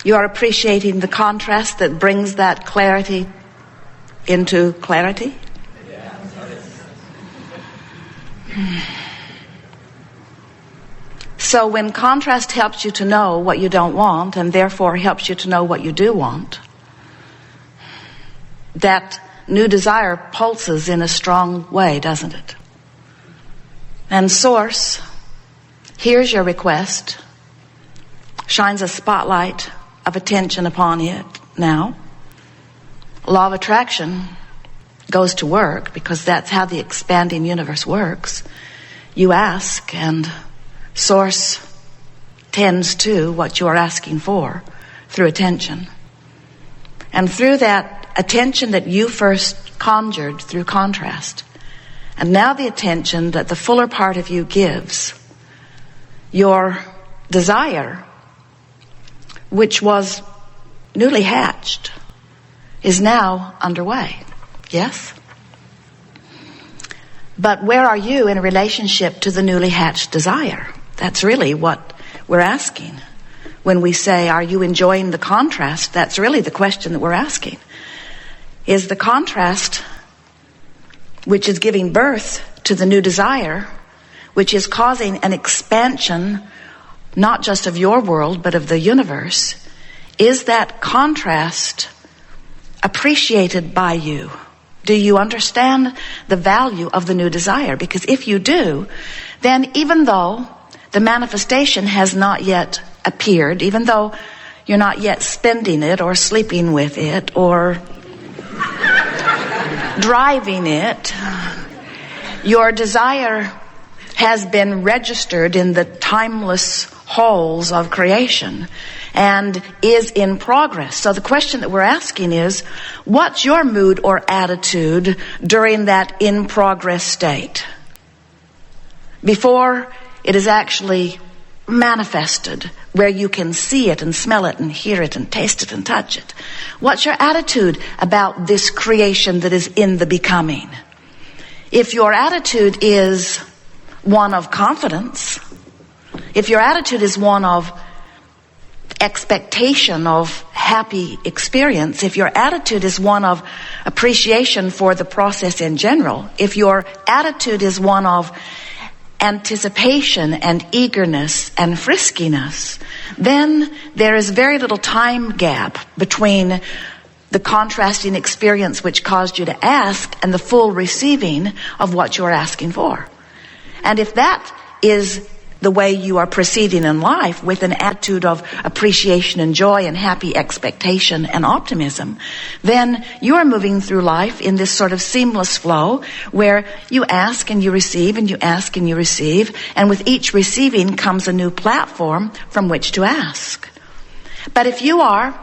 You are appreciating the contrast that brings that clarity into clarity. So when contrast helps you to know what you don't want, and therefore helps you to know what you do want, that new desire pulses in a strong way, doesn't it? And Source hears your request, shines a spotlight of attention upon it now. Law of attraction goes to work, because that's how the expanding universe works. You ask, and Source tends to what you are asking for through attention. And through that attention that you first conjured through contrast, and now the attention that the fuller part of you gives, your desire, which was newly hatched, is now underway. Yes? But where are you in relationship to the newly hatched desire? That's really what we're asking. When we say, are you enjoying the contrast? That's really the question that we're asking. Is the contrast, which is giving birth to the new desire, which is causing an expansion, not just of your world, but of the universe, is that contrast appreciated by you? Do you understand the value of the new desire? Because if you do, then even though the manifestation has not yet appeared, even though you're not yet spending it or sleeping with it or driving it, your desire has been registered in the timeless halls of creation and is in progress. So the question that we're asking is, what's your mood or attitude during that in progress state? Before it is actually manifested, where you can see it and smell it and hear it and taste it and touch it. What's your attitude about this creation that is in the becoming? If your attitude is one of confidence, if your attitude is one of expectation of happy experience, if your attitude is one of appreciation for the process in general, if your attitude is one of anticipation and eagerness and friskiness, then there is very little time gap between the contrasting experience which caused you to ask and the full receiving of what you're asking for. And if that is the way you are proceeding in life, with an attitude of appreciation and joy and happy expectation and optimism, then you are moving through life in this sort of seamless flow where you ask and you receive and you ask and you receive, and with each receiving comes a new platform from which to ask. But if you are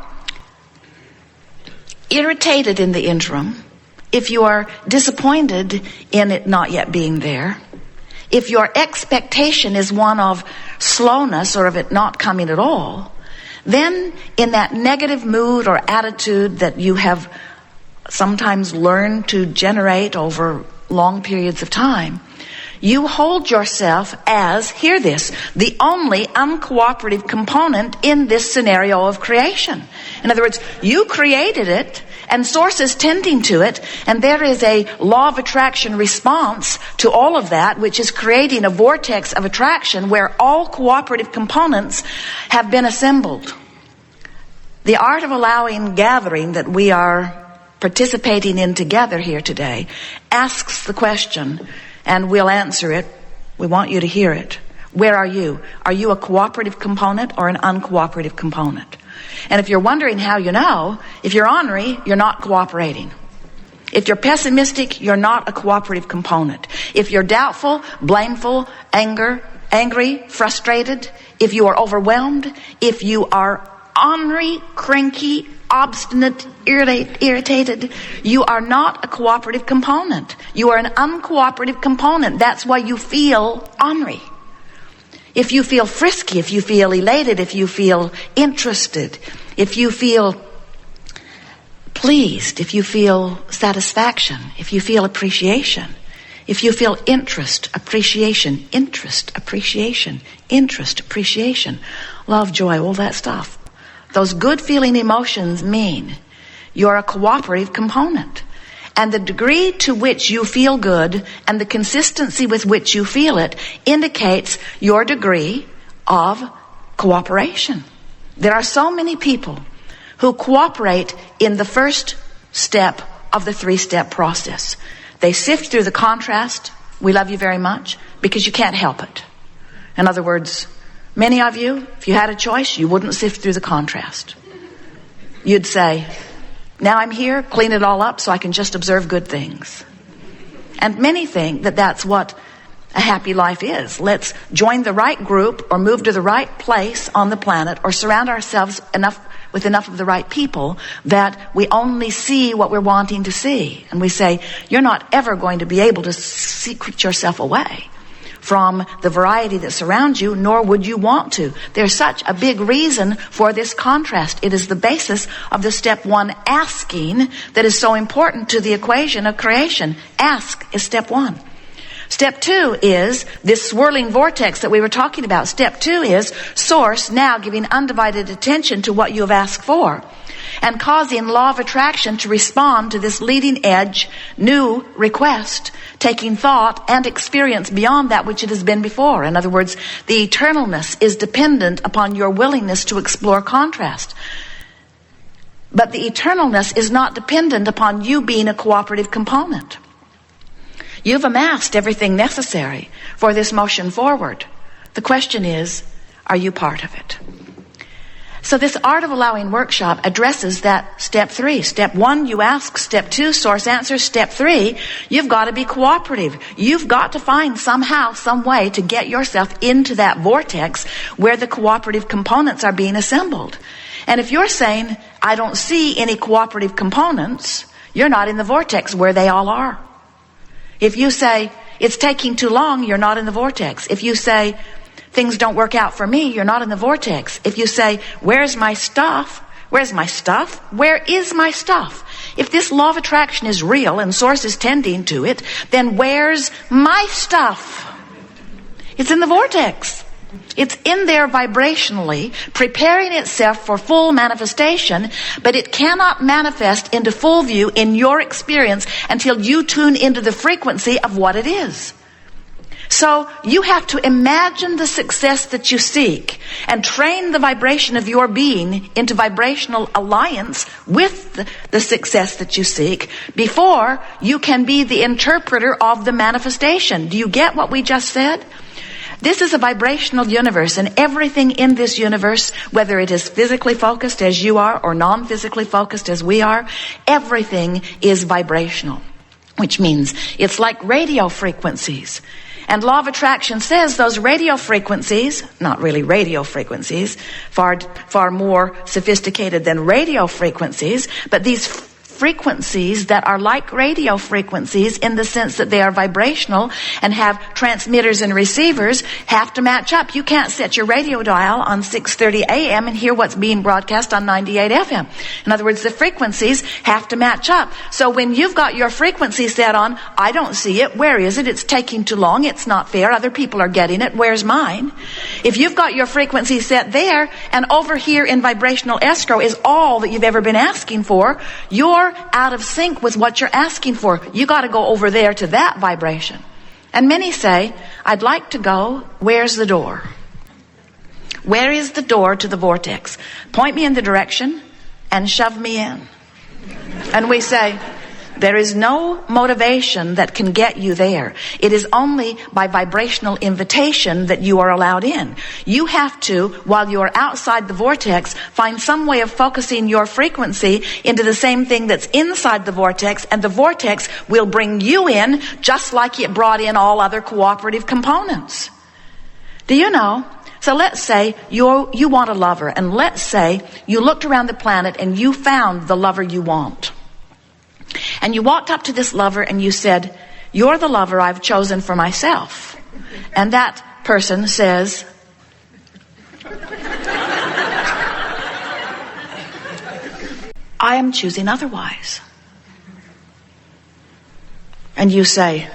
irritated in the interim, if you are disappointed in it not yet being there, if your expectation is one of slowness or of it not coming at all, then in that negative mood or attitude that you have sometimes learned to generate over long periods of time, you hold yourself as, hear this, the only uncooperative component in this scenario of creation. In other words, you created it, and Source is tending to it, and there is a law of attraction response to all of that, which is creating a vortex of attraction where all cooperative components have been assembled. The art of allowing gathering that we are participating in together here today asks the question, and we'll answer it. We want you to hear it. Where are you? Are you a cooperative component or an uncooperative component? And if you're wondering how you know, if you're ornery, you're not cooperating. If you're pessimistic, you're not a cooperative component. If you're doubtful, blameful, angry, frustrated, if you are overwhelmed, if you are ornery, cranky, obstinate, irritated, you are not a cooperative component. You are an uncooperative component. That's why you feel ornery. If you feel frisky, if you feel elated, if you feel interested, if you feel pleased, if you feel satisfaction, if you feel appreciation, if you feel interest, appreciation, love, joy, all that stuff, those good feeling emotions mean you're a cooperative component. And the degree to which you feel good and the consistency with which you feel it indicates your degree of cooperation. There are so many people who cooperate in the first step of the 3-step process. They sift through the contrast, we love you very much, because you can't help it. In other words, many of you, if you had a choice, you wouldn't sift through the contrast. You'd say, now I'm here, clean it all up so I can just observe good things. And many think that that's what a happy life is. Let's join the right group or move to the right place on the planet or surround ourselves with enough of the right people that we only see what we're wanting to see. And we say, you're not ever going to be able to secret yourself away from the variety that surrounds you, nor would you want to. There's such a big reason for this contrast. It is the basis of the step 1 asking that is so important to the equation of creation. Ask is step 1. Step 2 is this swirling vortex that we were talking about. Step 2 is source now giving undivided attention to what you have asked for and causing law of attraction to respond to this leading edge new request, taking thought and experience beyond that which it has been before. In other words, the eternalness is dependent upon your willingness to explore contrast. But the eternalness is not dependent upon you being a cooperative component. You've amassed everything necessary for this motion forward. The question is, are you part of it? So this Art of Allowing workshop addresses that step 3. Step 1, you ask. Step 2, source answers. Step 3, you've got to be cooperative. You've got to find somehow, some way to get yourself into that vortex where the cooperative components are being assembled. And if you're saying, I don't see any cooperative components, you're not in the vortex where they all are. If you say, it's taking too long, you're not in the vortex. If you say, things don't work out for me, you're not in the vortex. If you say, where's my stuff? Where's my stuff? Where is my stuff? If this law of attraction is real and source is tending to it, then where's my stuff? It's in the vortex. It's in there vibrationally, preparing itself for full manifestation, but it cannot manifest into full view in your experience until you tune into the frequency of what it is. So you have to imagine the success that you seek and train the vibration of your being into vibrational alliance with the success that you seek before you can be the interpreter of the manifestation. Do you get what we just said? This is a vibrational universe, and everything in this universe, whether it is physically focused as you are or non-physically focused as we are, everything is vibrational, which means it's like radio frequencies. And law of attraction says those radio frequencies, not really radio frequencies, far more sophisticated than radio frequencies, but these frequencies that are like radio frequencies in the sense that they are vibrational and have transmitters and receivers have to match up. You can't set your radio dial on 6:30 a.m. and hear what's being broadcast on 98 FM. In other words, the frequencies have to match up. So when you've got your frequency set on, I don't see it. Where is it? It's taking too long. It's not fair. Other people are getting it. Where's mine? If you've got your frequency set there and over here in vibrational escrow is all that you've ever been asking for, you're out of sync with what you're asking for. You got to go over there to that vibration. And many say, I'd like to go. Where's the door? Where is the door to the vortex? Point me in the direction and shove me in. And we say, there is no motivation that can get you there. It is only by vibrational invitation that you are allowed in. You have to, while you are outside the vortex, find some way of focusing your frequency into the same thing that's inside the vortex, and the vortex will bring you in just like it brought in all other cooperative components. Do you know? So let's say you want a lover, and let's say you looked around the planet and you found the lover you want. And you walked up to this lover and you said, you're the lover I've chosen for myself. And that person says, I am choosing otherwise. And you say,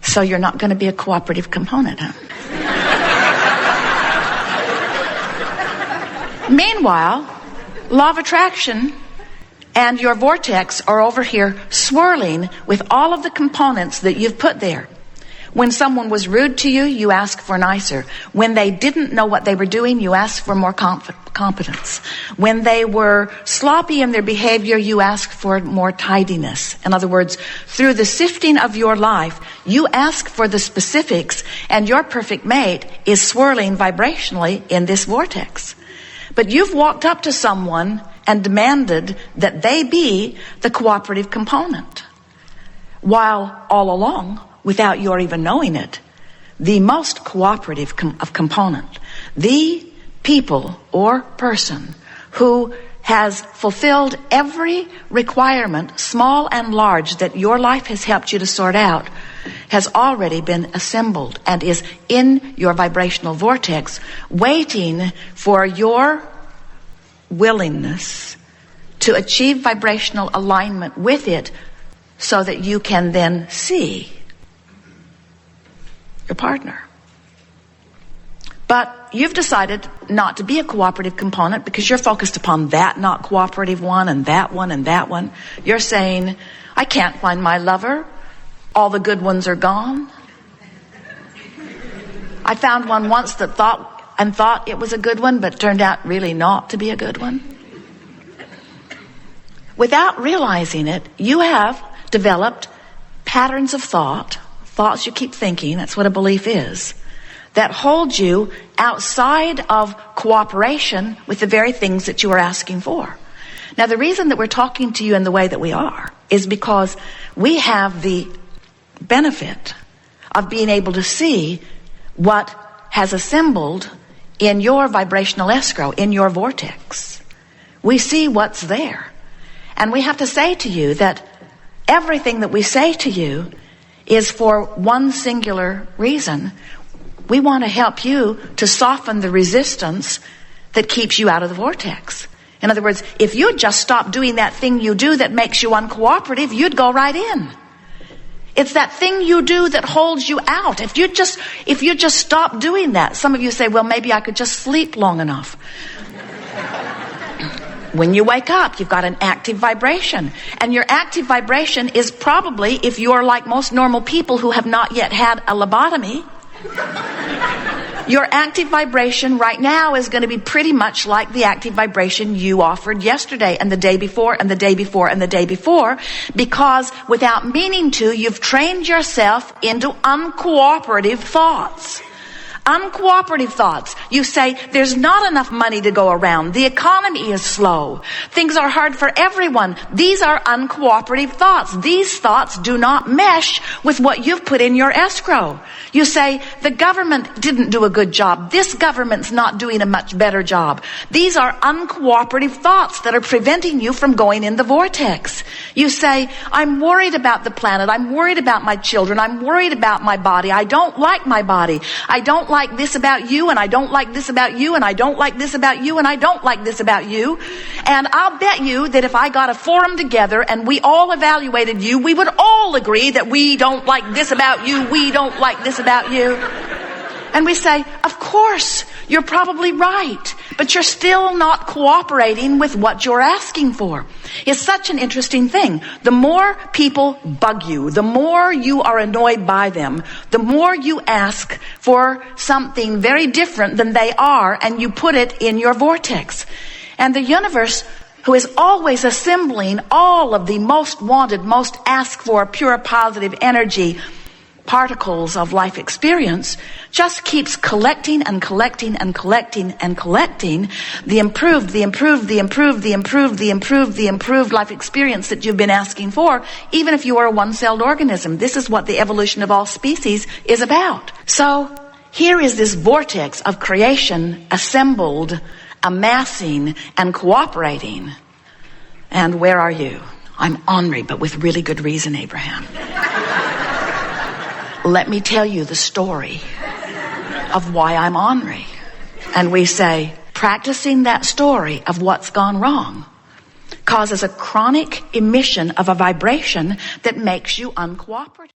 so you're not going to be a cooperative component, huh? Meanwhile, law of attraction and your vortex are over here swirling with all of the components that you've put there. When someone was rude to you, you asked for nicer. When they didn't know what they were doing, you asked for more competence. When they were sloppy in their behavior, you asked for more tidiness. In other words, through the sifting of your life, you ask for the specifics, and your perfect mate is swirling vibrationally in this vortex. But you've walked up to someone and demanded that they be the cooperative component, while all along, without your even knowing it, the most cooperative component, the people or person who has fulfilled every requirement, small and large, that your life has helped you to sort out, has already been assembled and is in your vibrational vortex, waiting for your willingness to achieve vibrational alignment with it, so that you can then see your partner. But you've decided not to be a cooperative component because you're focused upon that not cooperative one and that one and that one. You're saying, I can't find my lover. All the good ones are gone. I found one once that thought it was a good one, but turned out really not to be a good one. Without realizing it, you have developed patterns of thoughts you keep thinking, that's what a belief is, that hold you outside of cooperation with the very things that you are asking for. Now, the reason that we're talking to you in the way that we are is because we have the benefit of being able to see what has assembled in your vibrational escrow, in your vortex. We see what's there. And we have to say to you that everything that we say to you is for one singular reason. We want to help you to soften the resistance that keeps you out of the vortex. In other words, if you just stop doing that thing you do that makes you uncooperative, you'd go right in. It's that thing you do that holds you out. If you just stop doing that, some of you say, well, maybe I could just sleep long enough. When you wake up, you've got an active vibration. And your active vibration is probably, if you're like most normal people who have not yet had a lobotomy, your active vibration right now is going to be pretty much like the active vibration you offered yesterday and the day before and the day before and the day before, because without meaning to, you've trained yourself into uncooperative thoughts. Uncooperative thoughts. You say, there's not enough money to go around. The economy is slow. Things are hard for everyone. These are uncooperative thoughts. These thoughts do not mesh with what you've put in your escrow. You say, the government didn't do a good job. This government's not doing a much better job. These are uncooperative thoughts that are preventing you from going in the vortex. You say, I'm worried about the planet. I'm worried about my children. I'm worried about my body. I don't like my body. I don't like this about you, and I don't like this about you, and I don't like this about you, and I don't like this about you. And I'll bet you that if I got a forum together and we all evaluated you, we would all agree that we don't like this about you, we don't like this about you. And we say, of course, you're probably right, but you're still not cooperating with what you're asking for. It's such an interesting thing. The more people bug you, the more you are annoyed by them, the more you ask for something very different than they are, and you put it in your vortex. And the universe, who is always assembling all of the most wanted, most asked for, pure positive energy, particles of life experience, just keeps collecting and collecting and collecting and collecting the improved life experience that you've been asking for, even if you are a one-celled organism. This is what the evolution of all species is about. So here is this vortex of creation assembled, amassing, and cooperating. And where are you? I'm ornery, but with really good reason, Abraham. Let me tell you the story of why I'm ornery. And we say, practicing that story of what's gone wrong causes a chronic emission of a vibration that makes you uncooperative.